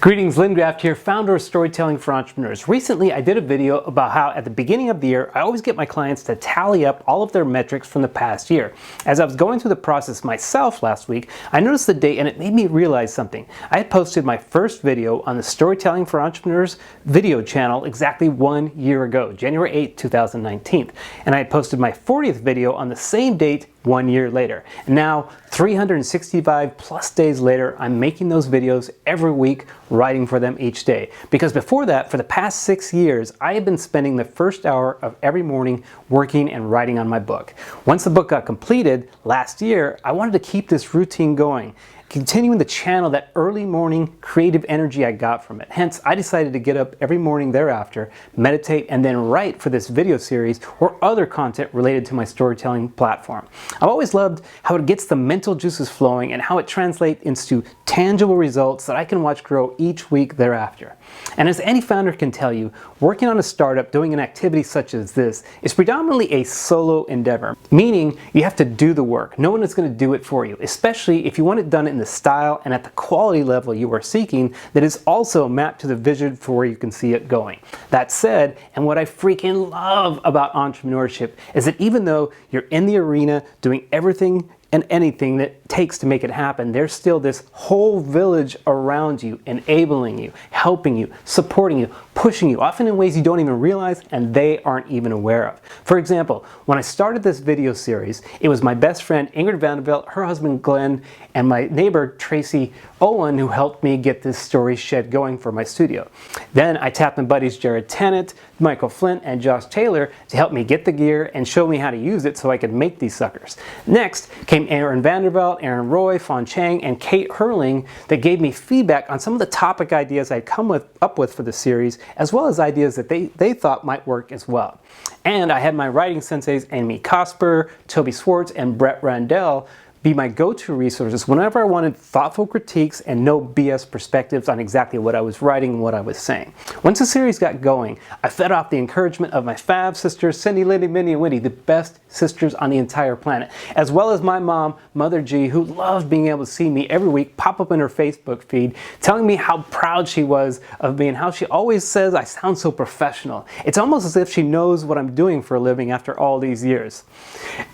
Greetings, Lynn Graft here, founder of Storytelling for Entrepreneurs. Recently, I did a video about how at the beginning of the year, I always get my clients to tally up all of their metrics from the past year. As I was going through the process myself last week, I noticed the date and it made me realize something. I had posted my first video on the Storytelling for Entrepreneurs video channel exactly 1 year ago, January 8, 2019. And I had posted my 40th video on the same date 1 year later. And now, 365 plus days later, I'm making those videos every week, writing for them each day. Because before that, for the past 6 years, I have been spending the first hour of every morning working and writing on my book. Once the book got completed last year, I wanted to keep this routine going, continuing to channel that early morning creative energy I got from it. Hence, I decided to get up every morning thereafter, meditate, and then write for this video series or other content related to my storytelling platform. I've always loved how it gets the mental juices flowing and how it translates into tangible results that I can watch grow each week thereafter. And as any founder can tell you, working on a startup doing an activity such as this is predominantly a solo endeavor, meaning you have to do the work. No one is going to do it for you, especially if you want it done in the style and at the quality level you are seeking that is also mapped to the vision for where you can see it going. That said, and what I freaking love about entrepreneurship is that even though you're in the arena doing everything and anything that it takes to make it happen, there's still this whole village around you, enabling you, helping you, supporting you, pushing you, often in ways you don't even realize and they aren't even aware of. For example, when I started this video series, it was my best friend Ingrid Vanderbilt, her husband Glenn, and my neighbor Tracy Owen who helped me get this story shed going for my studio. Then I tapped my buddies Jared Tennant, Michael Flint, and Josh Taylor to help me get the gear and show me how to use it so I could make these suckers. Next came Aaron Vanderbilt, Aaron Roy, Fawn Chang, and Kate Hurling that gave me feedback on some of the topic ideas I'd come up with for the series, as well as ideas that they thought might work as well. And I had my writing senseis Amy Cosper, Toby Swartz, and Brett Randell be my go-to resources whenever I wanted thoughtful critiques and no BS perspectives on exactly what I was writing and what I was saying. Once the series got going, I fed off the encouragement of my fab sisters, Cindy, Lindy, Mindy, and Winnie, the best sisters on the entire planet, as well as my mom, Mother G, who loved being able to see me every week pop up in her Facebook feed, telling me how proud she was of me and how she always says I sound so professional. It's almost as if she knows what I'm doing for a living after all these years.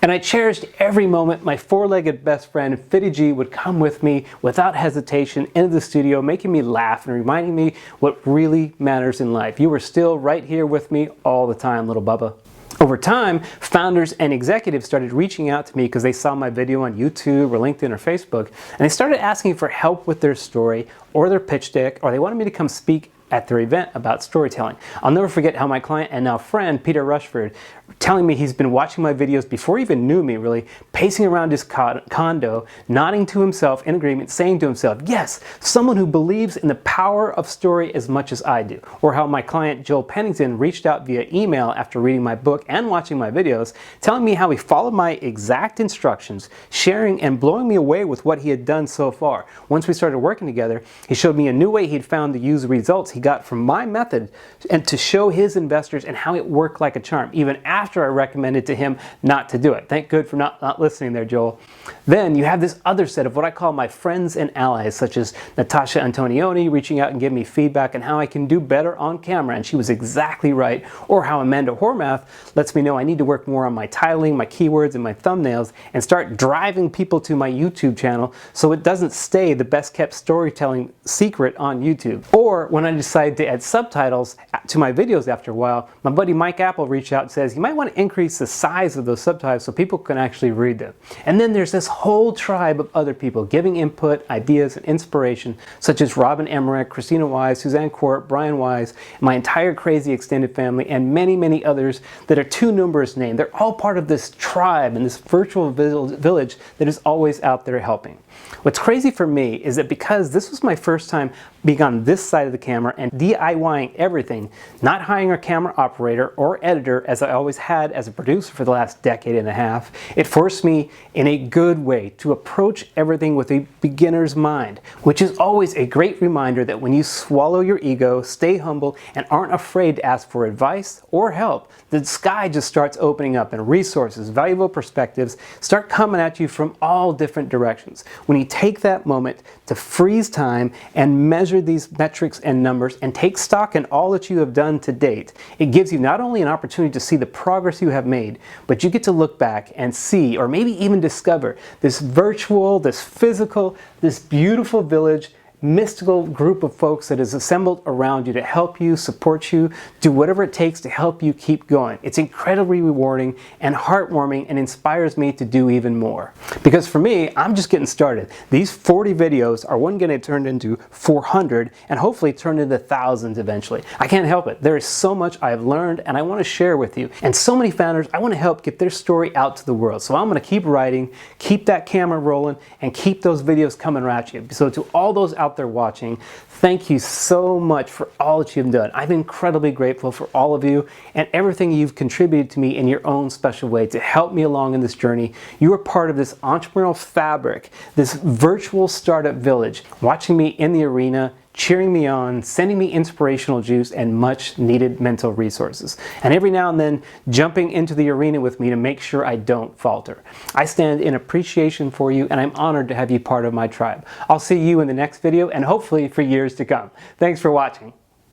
And I cherished every moment my four-legged best friend Fitty G would come with me without hesitation into the studio, making me laugh and reminding me what really matters in life. You were still right here with me all the time, little Bubba. Over time, founders and executives started reaching out to me because they saw my video on YouTube or LinkedIn or Facebook, and they started asking for help with their story or their pitch deck, or they wanted me to come speak at their event about storytelling. I'll never forget how my client and now friend, Peter Rushford, telling me he's been watching my videos before he even knew me really, pacing around his condo, nodding to himself in agreement, saying to himself, yes, someone who believes in the power of story as much as I do. Or how my client Joel Pennington reached out via email after reading my book and watching my videos, telling me how he followed my exact instructions, sharing and blowing me away with what he had done so far. Once we started working together, he showed me a new way he'd found to use the results he got from my method and to show his investors and how it worked like a charm, even after I recommended to him not to do it. Thank good for not listening there, Joel. Then you have this other set of what I call my friends and allies, such as Natasha Antonioni reaching out and giving me feedback on how I can do better on camera, and she was exactly right. Or how Amanda Hormath lets me know I need to work more on my titling, my keywords, and my thumbnails, and start driving people to my YouTube channel so it doesn't stay the best kept storytelling secret on YouTube. Or when I decided to add subtitles to my videos after a while, my buddy Mike Apple reached out and says, you might want to increase the size of those subtitles so people can actually read them. And then there's this whole tribe of other people giving input, ideas, and inspiration, such as Robin Emmerich, Christina Wise, Suzanne Court, Brian Wise, my entire crazy extended family, and many, many others that are too numerous to name. They're all part of this tribe and this virtual village that is always out there helping. What's crazy for me is that because this was my first time being on this side of the camera and DIYing everything, not hiring a camera operator or editor as I always had as a producer for the last decade and a half, it forced me in a good way to approach everything with a beginner's mind, which is always a great reminder that when you swallow your ego, stay humble, and aren't afraid to ask for advice or help, the sky just starts opening up and resources, valuable perspectives start coming at you from all different directions. when you take that moment to freeze time and measure these metrics and numbers and take stock in all that you have done to date, it gives you not only an opportunity to see the progress you have made, but you get to look back and see, or maybe even discover, this virtual, this physical, this beautiful village, mystical group of folks that is assembled around you to help you, support you, do whatever it takes to help you keep going. It's incredibly rewarding and heartwarming and inspires me to do even more. Because for me, I'm just getting started. These 40 videos are going to turn into 400 and hopefully turn into thousands eventually. I can't help it. There is so much I have learned and I want to share with you. And so many founders I want to help get their story out to the world. So I'm going to keep writing, keep that camera rolling, and keep those videos coming at you. So to all those out there watching, thank you so much for all that you've done. I'm incredibly grateful for all of you and everything you've contributed to me in your own special way to help me along in this journey. You are part of this entrepreneurial fabric, this virtual startup village, watching me in the arena, cheering me on, sending me inspirational juice and much needed mental resources. And every now and then jumping into the arena with me to make sure I don't falter. I stand in appreciation for you and I'm honored to have you part of my tribe. I'll see you in the next video and hopefully for years to come. Thanks for watching.